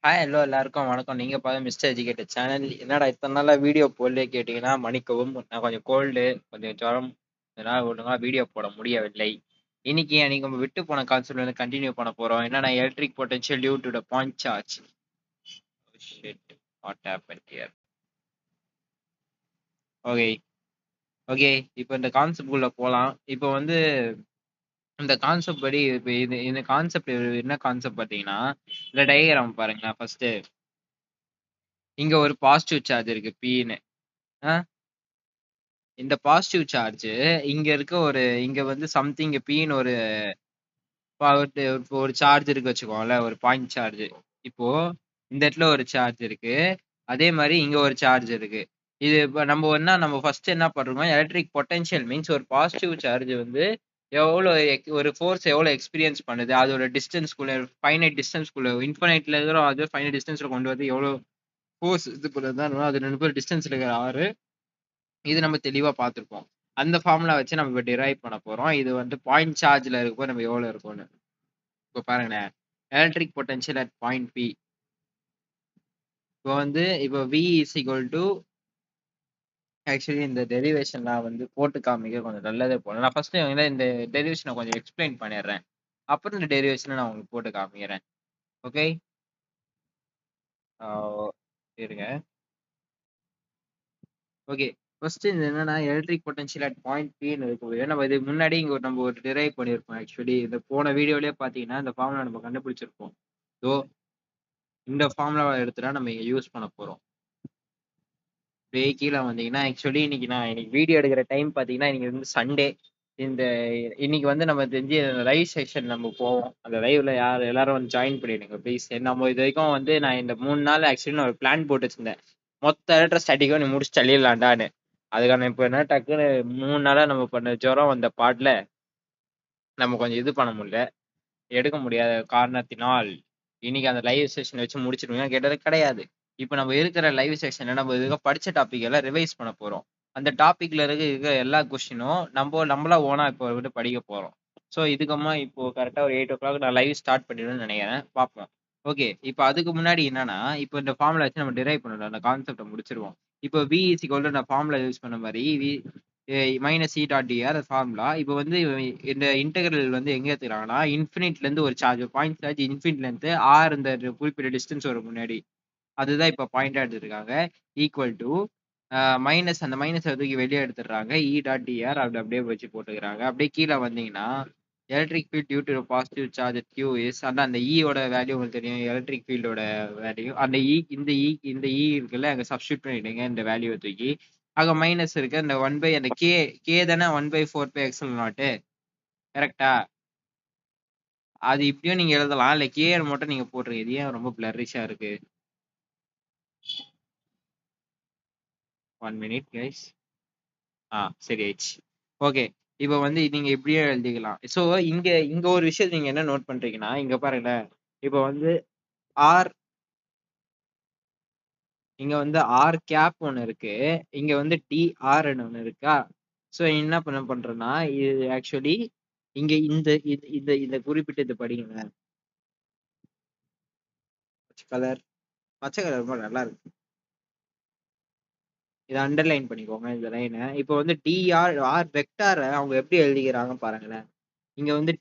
Hi hello எல்லாருக்கும் வணக்கம். நீங்க பார்த்த மிஸ்டர் எஜுகேட்டட் சேனல். என்னடா இத்தனை நாளா வீடியோ போடலே கேட்டீங்கன்னா மன்னிக்கவும். நான் கொஞ்சம் கோல்டு, கொஞ்சம் ஜுரம், இதனால ஒழுங்கா வீடியோ போட முடியவில்லை. இன்னைக்கு நம்ம விட்டு போன கான்செப்ட்ல இருந்து கண்டினியூ பண்ண போறோம். என்னன்னா electric potential due to the point charge. Shit, what happen here? Okay okay, இப்போ இந்த கான்செப்ட் குள்ள போலாம். இப்போ வந்து இந்த கான்செப்ட் படி இப்போ இந்த கான்செப்ட் என்ன கான்செப்ட் பார்த்தீங்கன்னா, இந்த டயக்ராம் பாருங்களேன். ஃபர்ஸ்ட் இங்க ஒரு பாசிட்டிவ் சார்ஜ் இருக்கு Pன்னு. இந்த பாசிட்டிவ் சார்ஜ் இங்க வந்து சம்திங் Pன்னு ஒரு சார்ஜ் இருக்கு வச்சுக்கோங்களேன், ஒரு பாயிண்ட் சார்ஜ். இப்போ இந்த இடத்துல ஒரு சார்ஜ் இருக்கு, அதே மாதிரி இங்க ஒரு சார்ஜ் இருக்கு. இது இப்ப நம்ம ஃபர்ஸ்ட் என்ன பண்றோம், எலக்ட்ரிக் பொட்டன்ஷியல் மீன்ஸ் ஒரு பாசிட்டிவ் சார்ஜ் வந்து ஒரு ஃபோர்ஸ் எவ்வளவு எக்ஸ்பீரியன்ஸ் பண்ணுது, அதோட டிஸ்டன்ஸ்குள்ள, ஃபைனைட் டிஸ்டன்ஸ்குள்ள, இன்ஃபைனைட்ல இருக்கிற அது ஃபைனைட் டிஸ்டன்ஸ்ல கொண்டு வந்து எவ்வளவு ஃபோர்ஸ் இது பண்ணுறதுதான் அது 2 பேர் டிஸ்டன்ஸ்ல இருக்கிற ஆறு. இது நம்ம தெளிவா பார்த்திருப்போம். அந்த ஃபார்முலா வச்சு நம்ம இப்போ டிரைவ் பண்ண போறோம். இது வந்து பாயிண்ட் சார்ஜ்ல இருக்கப்போ நம்ம எவ்வளவு இருக்கும்னு. இப்போ பாருங்களேன், electric potential at point P. இப்போ V is equal to, actually இந்த டெரிவேஷன் நான் வந்து போட்டு காமிக்க கொஞ்சம் நல்லதே போல. நான் ஃபர்ஸ்ட் இந்த டெரிவேஷனை கொஞ்சம் எக்ஸ்பிளைன் பண்ணிடுறேன், அப்புறம் இந்த டெரிவேஷனை நான் உங்களுக்கு போட்டு காமிக்கிறேன். ஓகே, இருங்க. ஓகே, ஃபர்ஸ்ட் இது என்னன்னா எலக்ட்ரிக் பொட்டன்ஷியல் அட் பாயிண்ட் பின்னு இருக்கும். நம்ம இது முன்னாடி நம்ம ஒரு டிரைவ் பண்ணியிருப்போம். ஆக்சுவலி இந்த போன வீடியோலயே பாத்தீங்கன்னா இந்த ஃபார்முலா நம்ம கண்டுபிடிச்சிருப்போம். ஸோ இந்த ஃபார்முலாவை எடுத்துட்டா நம்ம இங்க யூஸ் பண்ண போறோம். அப்படியே கீழே வந்தீங்கன்னா, ஆக்சுவலி இன்னைக்கு வீடியோ எடுக்கிற டைம் பாத்தீங்கன்னா இன்னைக்கு வந்து சண்டே. இந்த இன்னைக்கு வந்து நம்ம தெரிஞ்சு லைவ் செஷன் நம்ம போவோம். அந்த லைவ்ல எல்லாரும் வந்து ஜாயின் பண்ணிடுங்க ப்ளீஸ். நம்ம இது வரைக்கும் வந்து நான் இந்த 3 நாள் ஆக்சுவலி நான் ஒரு பிளான் போட்டு வச்சிருந்தேன், மொத்த எலக்ட்ரோஸ்டாட்டிக்கும் நீ முடிச்சு தள்ளிடலாண்டான்னு. அதுக்கான இப்போ என்ன டக்குன்னு 3 நாளா நம்ம பண்ண ஜுரம் வந்த பாட்டுல நம்ம கொஞ்சம் இது பண்ண முடியல, எடுக்க முடியாத காரணத்தினால் இன்னைக்கு அந்த லைவ் செஷன் வச்சு முடிச்சிருவீங்க கேட்டது கிடையாது. இப்போ நம்ம இருக்கிற லைவ் செஷன்ல நம்ம இதுக்கு படிச்ச டாபிக் எல்லாம் ரிவைஸ் பண்ண போறோம். அந்த டாபிக்ல இருக்கிற எல்லா கொஸ்டினும் நம்மளா ஓனா இப்போ வந்து படிக்க போறோம். ஸோ இதுக்கமா இப்போ கரெக்டா ஒரு 8 o'clock நான் லைவ் ஸ்டார்ட் பண்ணிடுவேன்னு நினைக்கிறேன், பார்ப்போம். ஓகே, இப்போ அதுக்கு முன்னாடி என்னன்னா, இப்போ இந்த ஃபார்முலா வச்சு நம்ம டிரைவ் பண்ணணும், அந்த கான்செப்டை முடிச்சிருவோம். இப்போ V இஸ் ஈக்குவல் டு நான் ஃபார்முலா யூஸ் பண்ண மாதிரி minus E dot d r formula. இப்போ வந்து இந்த இன்டெகிரல் வந்து எங்க எடுத்துக்கிறாங்கன்னா, இன்ஃபினிட்ல இருந்து ஒரு சார்ஜ், பாயிண்ட் சார்ஜ் இன்ஃபினிட்ல இருந்து ஆர் இந்த குறிப்பிட்ட டிஸ்டன்ஸ் வரும் முன்னாடி, அதுதான் இப்போ பாயிண்டா எடுத்துருக்காங்க. ஈக்குவல் டு மைனஸ், அந்த மைனஸ் தூக்கி வெளியே எடுத்துடுறாங்க, இ டாட் டிஆர் அப்படி அப்படியே வச்சு போட்டுக்கிறாங்க. அப்படியே கீழே வந்தீங்கன்னா electric field due to positive charge q is, அதான் அந்த ஈயோட வேல்யூ உங்களுக்கு தெரியும், எலக்ட்ரிக் ஃபீல்டோட வேல்யூ. அந்த இந்த இ இருக்குல்ல, அங்க சப்ஸ்டியூட் பண்ணிடுங்க இந்த வேல்யூவை தூக்கி. அங்க மைனஸ் இருக்கு, அந்த 1 பை அந்த கே தானே 1/4 எக்ஸல் நாட்டு, கரெக்டா? அது இப்படியும் நீங்க எழுதலாம், இல்ல கே மட்டும் நீங்க போட்டுருங்க. இது ஏன் ரொம்ப பிளரிஷா இருக்கு? 1 minute கைஸ். சரி ஆயிடுச்சு. ஓகே, இப்போ வந்து நீங்க இப்படியே எழுதிக்கலாம். ஸோ இங்க இங்க ஒரு விஷயம் நீங்க என்ன நோட் பண்றீங்கன்னா, இங்க பாருங்களேன், இப்போ வந்து ஆர், இங்க வந்து ஆர் கேப் ஒன்று இருக்கு, இங்க வந்து டிஆர்ன்னு ஒன்று இருக்கா. ஸோ என்ன பண்றேன்னா, இது ஆக்சுவலி இங்க இந்த இந்த இந்த குறிப்பிட்ட இது படிங்க. பச்சை கலர் ரொம்ப நல்லா இருக்கு, இதை அண்டர்லைன் பண்ணிக்கோங்க இந்த லைனை. இப்போ வந்து ஆர் வெக்டாரை அவங்க எப்படி எழுதிக்கிறாங்க பாருங்களேன். இங்க வந்து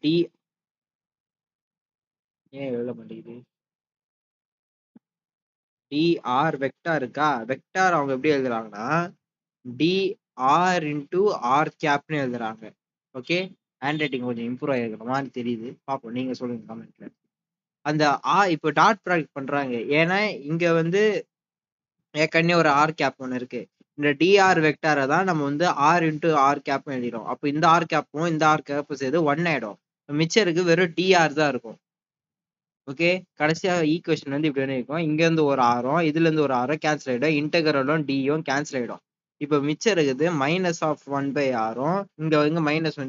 ஏன் எழுத மாட்டேங்குது, டிஆர் வெக்டார் இருக்கா, வெக்டார் அவங்க எப்படி எழுதுறாங்கன்னா டிஆர் இன்டூ ஆர் கேப்னு எழுதுறாங்க. ஓகே, ஹேண்ட் ரைட்டிங் கொஞ்சம் இம்ப்ரூவ் ஆகிருக்கிற மாதிரி தெரியுது, பார்ப்போம், நீங்க சொல்லுங்க கமெண்ட்ல. அந்த இப்போ டாட் ப்ராடக்ட் பண்றாங்க, ஏன்னா இங்க வந்து ஏற்கனவே ஒரு ஆர் கேப் ஒன்று இருக்கு. இந்த டிஆர் வெக்டாரை தான் நம்ம வந்து ஆர் இன்டூ ஆர் கேப் எழுதிடும். அப்போ இந்த ஆர் கேப்பும் இந்த ஆர் கேப்பும் சேர்த்து 1 ஆயிடும். மிச்சம் இருக்கு வெறும் டிஆர் தான் இருக்கும். ஓகே, கடைசியா ஈக்குவேஷன் வந்து இப்படி இருக்கும், இங்க இருந்து ஒரு ஆரும் இதுல இருந்து ஒரு ஆரும் கேன்சல் ஆயிடும், இன்டெகிரலும் டியும் கேன்சல் ஆயிடும். இப்போ மிச்சம் இருக்குது மைனஸ் ஆஃப் 1/r, இங்க வந்து மைனஸ்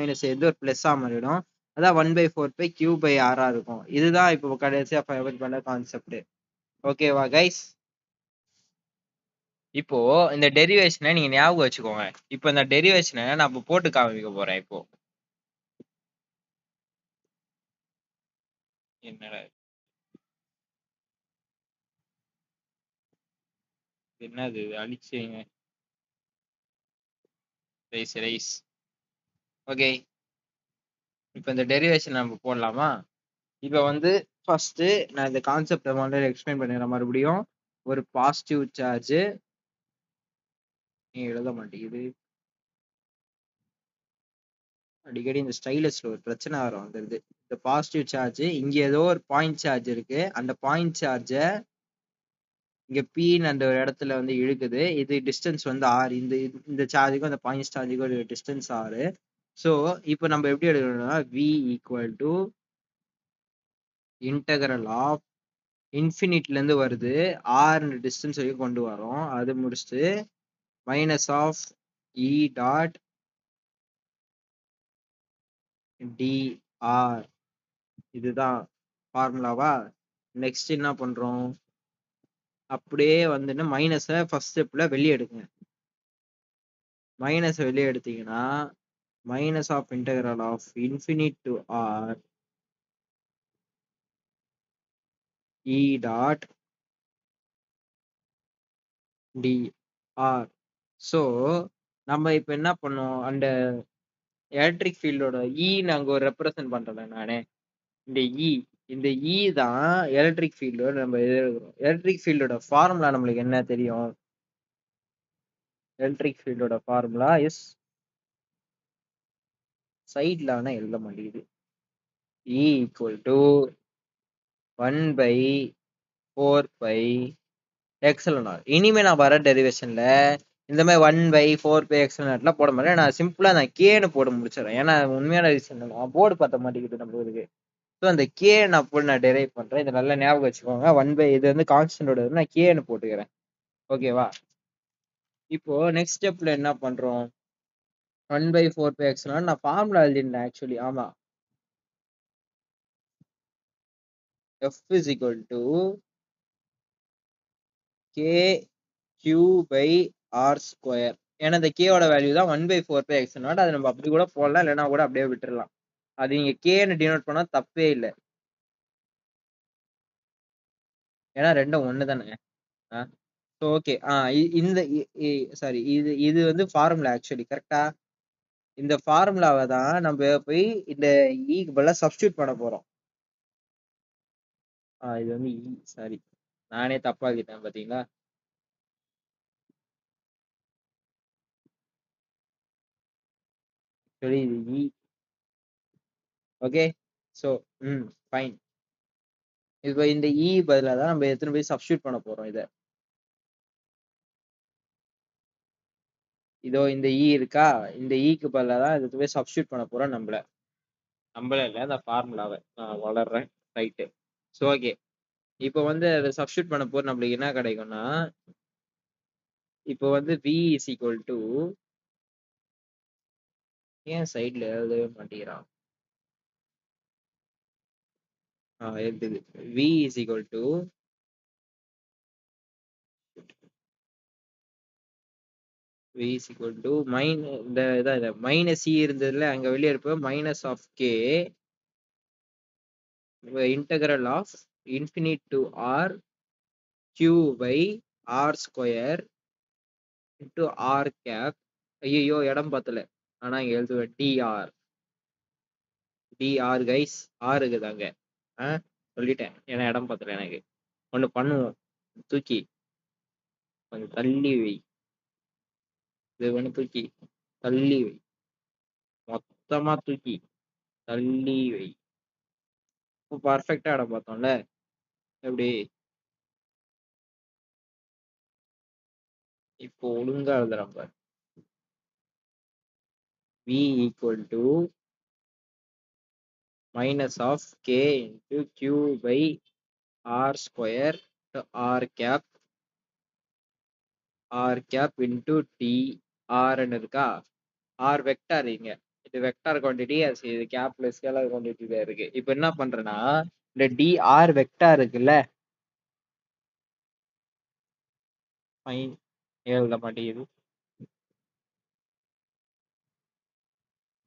மைனஸ் சேர்ந்து ஒரு பிளஸ்ஸா மாறிடும், அதான் 1/4 Q/r இருக்கும். இதுதான் இப்போ கடைசியா ஃபைண்ட் பண்ண கான்செப்ட். ஓகேவா கைஸ்? இப்போ இந்த டெரிவேஷனை நீங்க ஞாபகம் வச்சுக்கோங்க. இப்போ இந்த டெரிவேஷனை நான் இப்போ போட்டு காமிக்க போறேன். இப்போ என்னடா என்னது அழிச்சிங்க ரைஸ். ஓகே, இப்போ இந்த டெரிவேஷன் நம்ம போடலாமா? இப்போ வந்து ஃபர்ஸ்ட் நான் இந்த கான்செப்டை வந்து எக்ஸ்பிளைன் பண்ணிடுறேன் மறுபடியும். ஒரு பாசிட்டிவ் சார்ஜ் நீ எழுத மாட்டேங்குது, அடிக்கடி இந்த ஸ்டைலஸ்ல ஒரு பிரச்சனை வரும் வந்துருது. இந்த பாசிட்டிவ் சார்ஜ் இங்க ஏதோ ஒரு பாயிண்ட் சார்ஜ் இருக்கு, அந்த பாயிண்ட் சார்ஜை இங்க Pன்னு அந்த ஒரு இடத்துல வந்து இழுக்குது. இது டிஸ்டன்ஸ் வந்து ஆர், இந்த இந்த சார்ஜுக்கும் அந்த பாயிண்ட் சார்ஜுக்கும் ஒரு டிஸ்டன்ஸ் ஆறு. ஸோ இப்போ நம்ம எப்படி எடுக்கணும்னா v equal to integral of இன்ஃபினிட்ல இருந்து வருது ஆர் டிஸ்டன்ஸ் வரைக்கும் கொண்டு வரோம். அது முடிச்சுட்டு minus of E dot dr, இதுதான் ஃபார்முலாவா. நெக்ஸ்ட் என்ன பண்றோம், அப்படியே வந்துட்டு மைனஸை ஃபர்ஸ்ட் ஸ்டெப்ல வெளியே எடுங்க. மைனஸ் வெளியே எடுத்தீங்கன்னா minus of integral of infinite to r E dot d r. So நம்ம இப்போ என்ன பண்ணோம், அந்த எலக்ட்ரிக் ஃபீல்டோட நாங்க ஒரு ரெப்ரசன்ட் பண்றேன் நானே. இந்த இந்த தான் எலக்ட்ரிக் ஃபீல்டோட நம்ம எழுதுறோம். எலக்ட்ரிக் ஃபீல்டோட ஃபார்முலா நம்மளுக்கு என்ன தெரியும்? எலக்ட்ரிக் ஃபீல்டோட ஃபார்முலா இஸ், சைட்ல ஆனா எழுத மாட்டேங்குது, E equal to 1 by 4 pi excellent R. இனிமே நான் வர டெரிவேஷன்ல இந்த மாதிரி 1 by 4 pi எக்ஸலன் ஆர்லாம் போட மாட்டேன். நான் சிம்பிளா நான் கேன்னு போட முடிச்சிடறேன். ஏன்னா உண்மையான ரீசன் நான் போர்டு பார்த்த மாட்டேங்குது நம்மளுக்கு. ஸோ அந்த கே நான் போட்டு நான் டெரைவ் பண்றேன். இதை நல்லா ஞாபகம் வச்சுக்கோங்க. 1 by இது வந்து கான்ஸ்டன்டோட நான் கேன்னு போட்டுக்கிறேன். ஓகேவா? இப்போ நெக்ஸ்ட் ஸ்டெப்ல என்ன பண்றோம், 1 by 4 pi எக்ஸலன் நான் ஃபார்முலா எழுதிருந்தேன் ஆக்சுவலி. ஆமா, F is equal to K Q by R square. ஏன்னா இந்த கேவோட வேல்யூ தான் 1 by 4 pi x நாட். அதை நம்ம அப்படி கூட போடலாம், இல்லைன்னா கூட அப்படியே விட்டுறலாம். அது நீங்க கேன்னு டினோட் பண்ணா தப்பே இல்லை, ஏன்னா ரெண்டும் ஒண்ணு தானே. ஓகே, இந்த சாரி, இது இது வந்து ஃபார்முலா ஆக்சுவலி கரெக்டா. இந்த ஃபார்முலாவை தான் நம்ம போய் இந்த ஈக்கு பதிலா சப்ஸ்டியூட் பண்ண போறோம். இது வந்து சாரி, நானே தப்பாக்கிட்டேன் பாத்தீங்களா. சரி, இது ஓகே. So fine. இப்போ இந்த பதிலாக தான் நம்ம எத்தனை போய் சப்ஸ்டியூட் பண்ண போறோம். இதோ இந்த இருக்கா, இந்த க்கு பதிலாக தான் இதை போய் சப்ஸ்டியூட் பண்ண போறோம். நம்மள இல்லை, அந்த ஃபார்முலாவை நான் வளர்றேன். ரைட்டு. ஸோ ஓகே, இப்போ வந்து அதை சப்ஸ்டியூட் பண்ண போற நம்மளுக்கு என்ன கிடைக்கும்னா, இப்போ வந்து v is equal to, ஏன் சைட்ல எழுதவே மாட்டேங்கிறான், எழுதுது, v is equal to இந்த இதான் மைனஸ் சி இருந்ததுல அங்க வெளியே இருப்ப minus of k integral of infinite to r q by r square into r cap. ஐயோ இடம் பத்தல, ஆனா இங்க எழுதுவேன் டிஆர் கைஸ். ஆர் இருக்குதாங்க, சொல்லிட்டேன், ஏன்னா இடம் பத்தல எனக்கு. ஒண்ணு பண்ணுவோம், தூக்கி கொஞ்சம் தள்ளி வை, இது ஒண்ணு தூக்கி தள்ளி வை, மொத்தமா தூக்கி தள்ளி வை. இப்போ பர்ஃபெக்டா இடம் பார்த்தோம்ல. எப்படி இப்போ ஒழுங்கா எழுதுறோம் பாரு. v equal to minus of k into q by r square to r cap into t r ன்னு இருக்கா. r வெக்டார், இங்க இது வெக்டார் குவாண்டிட்டி, இது கேப்ல ஸ்கேலார் குவாண்டிட்டி தான் இருக்கு. இப்போ என்ன பண்றேன்னா, இந்த dr வெக்டார் இருக்குல்ல, ஃபைன் எழுத மாட்டேங்குது.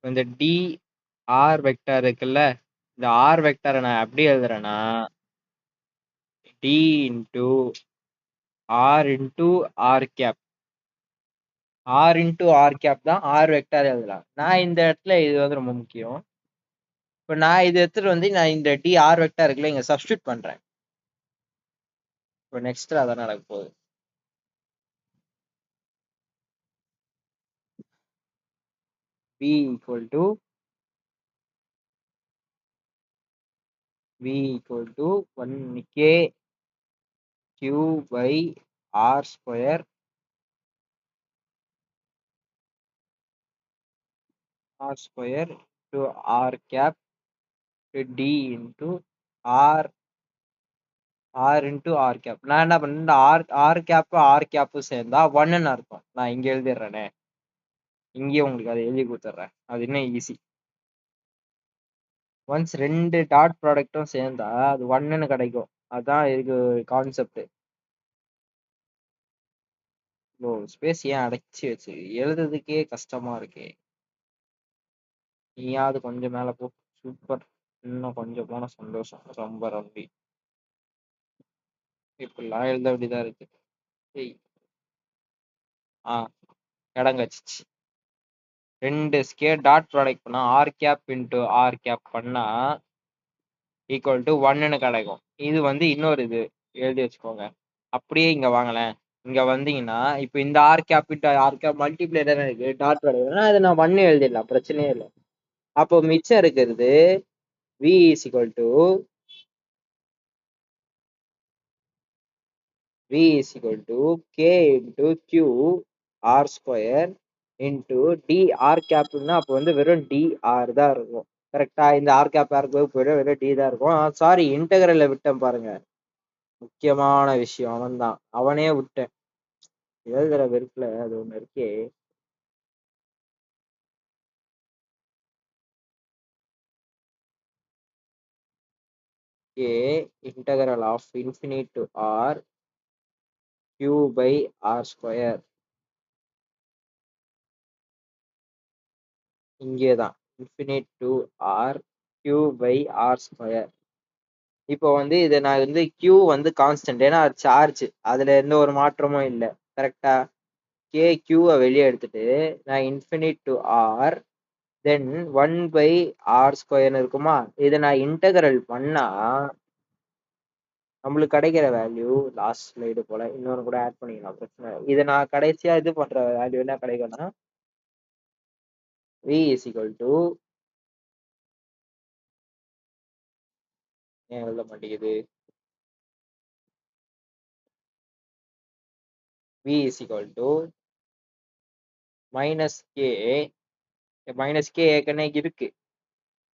இந்த dr வெக்டார் இருக்குல்ல, இந்த r வெக்டாரை நான் எப்படி எழுதுறேன்னா, d into r into r cap. R into r cap தான் ஆர் வெக்டார் எழுதலாம். நான் இந்த இடத்துல இது வந்து ரொம்ப முக்கியம். இப்போ நான் இது எடுத்துட்டு வந்து நான் இந்த டி ஆர் வெக்டார் இருக்குல்ல இங்க சப்ஸ்டியூட் பண்றேன். இப்போ நெக்ஸ்ட் அதான் நடக்க போகுது. V equal to V equal to 1k q by r square to r cap to d into r into r cap. நான் என்ன பண்ணேன், இந்த r cap சேர்ந்தா 1ன்னு அர்த்தம். நான் இங்க எழுதிடுறேனே, இங்கேயே உங்களுக்கு அதை எழுதி கொடுத்துட்றேன். அது இன்னும் ஈஸி. ஒன்ஸ் ரெண்டு டாட் ப்ராடக்ட்டும் சேர்ந்தா அது 1ன்னு கிடைக்கும். அதான் இதுக்கு கான்செப்ட். ஓ, ஸ்பேஸ் ஏன் அடைச்சி வச்சு எழுதுறதுக்கே கஷ்டமா இருக்கே. நீயாவது கொஞ்சம் மேல போ. சூப்பர். இன்னும் கொஞ்சம் போன சந்தோஷம். ரொம்ப ரம்பி. இப்படிலாம் எழுத வேண்டியதா இருக்கு. இடம் கச்சிச்சு. ரெண்டு ஸ்கேர் டாட் ப்ராடக்ட் பண்ணா r cap into r cap பண்ணா ஈக்குவல் டு 1ன்னு கிடைக்கும். இது வந்து இன்னொரு இது எழுதி வச்சுக்கோங்க. அப்படியே இங்க வாங்கலேன். இங்க வந்தீங்கன்னா இப்போ இந்த r cap into r cap multiply தானே இருக்கு டாட் ப்ராடக்ட்னா அதை நான் 1 எழுதிடலாம், பிரச்சனையே இல்லை. அப்போ மிச்சம் இருக்கிறது v is equal to k into q r square into d r capனா அப்போ வந்து வெறும் dr தான் இருக்கும். கரெக்டா? இந்த r cap போயிடும், வெறும் d தான் இருக்கும். சாரி, இன்டெகிரல்ல விட்டேன் பாருங்க. முக்கியமான விஷயம் அவன்தான், அவனே விட்டேன். எழுதுற வெறுப்புல அது ஒண்ணு இருக்கே. a integral of infinite to r q by r square. இங்கேதான் infinite to r q by r square. இப்போ வந்து இதை நான் வந்து q வந்து கான்ஸ்டன்ட், ஏன்னா அது சார்ஜ், அதுல எந்த ஒரு மாற்றமும் இல்லை. கரெக்டா? கே கியூவை வெளியே எடுத்துட்டு நான் infinite to R then 1/r ஸ்கொயர்னு இருக்குமா, இதை நான் இன்டெகிரல் பண்ணா நம்மளுக்கு கிடைக்கிற வேல்யூ லாஸ்ட் ஸ்லைடு போல இன்னொன்று கூட ஆட் பண்ணிக்கலாம், பிரச்சனை. இதை நான் கடைசியா இது பண்ற வேல்யூ என்ன கிடைக்கும்னா v is equal to ஏன் எழுத மாட்டேங்குது, v is equal to minus K ஏற்கனவே இருக்கு,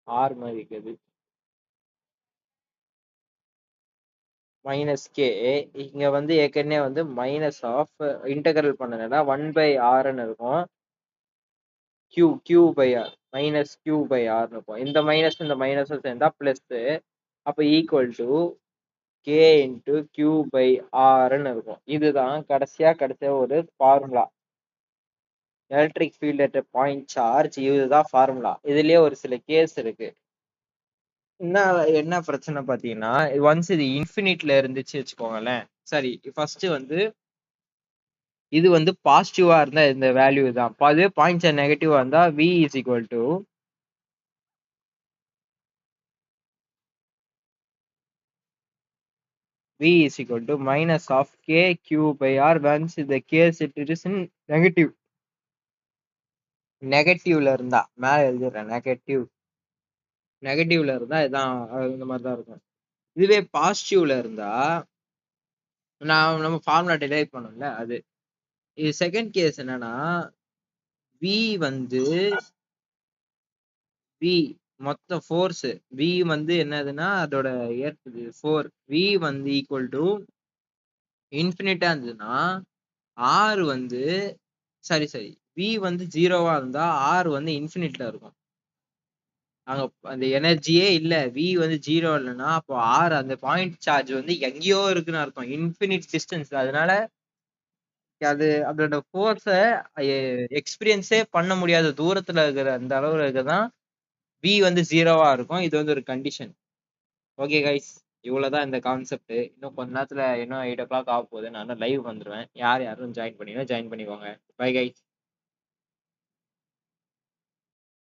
ஆர் மாதிரி இருக்குது. மைனஸ் கே இங்க வந்து ஏற்கனவே வந்து மைனஸ் ஆஃப் இன்டெகிரல் பண்ணனா 1/rன்னு இருக்கும். q/r மைனஸ் q/r இருக்கும். இந்த மைனஸ் இந்த மைனஸ் சேர்ந்தா பிளஸ், அப்ப ஈக்குவல் டு கே இன்டு q/rன்னு இருக்கும். இதுதான் கடைசியா ஒரு formula. Electric field at point charge, இதுதான் ஃபார்முலா. இதுலயே ஒரு சில கேஸ் இருக்கு. என்ன பிரச்சனை பாத்தீங்கன்னா, ஒன்ஸ் இது இன்ஃபினிட்ல இருந்துச்சு வச்சுக்கோங்களேன். சரி, ஃபர்ஸ்ட் வந்து இது வந்து பாசிட்டிவா இருந்தா இந்த வேல்யூ தான், அதுவே பாயிண்ட் சார்ஜ் நெகட்டிவா இருந்தா v is equal to minus of k q/r once the case it is in negative. நெகட்டிவ்ல இருந்தா மேல எழுதிடுறேன், நெகட்டிவ்ல இருந்தா இதான் இந்த மாதிரி தான் இருக்கும். இதுவே பாசிட்டிவ்ல இருந்தா நம்ம ஃபார்முலா டெரைவ் பண்ணோம்ல அது. இது செகண்ட் கேஸ் என்னன்னா, v வந்து v மொத்த ஃபோர்ஸ் v வந்து என்னதுன்னா அதோட ஏற்பது 4, v வந்து ஈக்குவல் டு இன்ஃபினிட்டா இருந்ததுன்னா r வந்து சரி v வந்து 0வா இருந்தா r வந்து இன்ஃபினிட்ல இருக்கும். அங்க அந்த எனர்ஜியே இல்ல, v வந்து 0 இல்லைன்னா அப்போ r அந்த பாயிண்ட் சார்ஜ் வந்து எங்கேயோ இருக்குன்னு அர்த்தம், இன்ஃபினிட் டிஸ்டன்ஸ். அதனால அது அதோட ஃபோர்ஸ எக்ஸ்பீரியன்ஸே பண்ண முடியாத தூரத்துல இருக்கிற அந்த அளவுல இருக்கதான் v வந்து 0வா இருக்கும். இது வந்து ஒரு கண்டிஷன். ஓகே கைஸ், இவ்வளவுதான் இந்த கான்செப்ட். இன்னும் கொஞ்ச நேரத்துல இன்னும் 8 o'clock ஆக போகுது. நான் லைவ் வந்துருவேன். யார் யாரும் ஜாயின் பண்ணிக்கோங்க. Bye guys.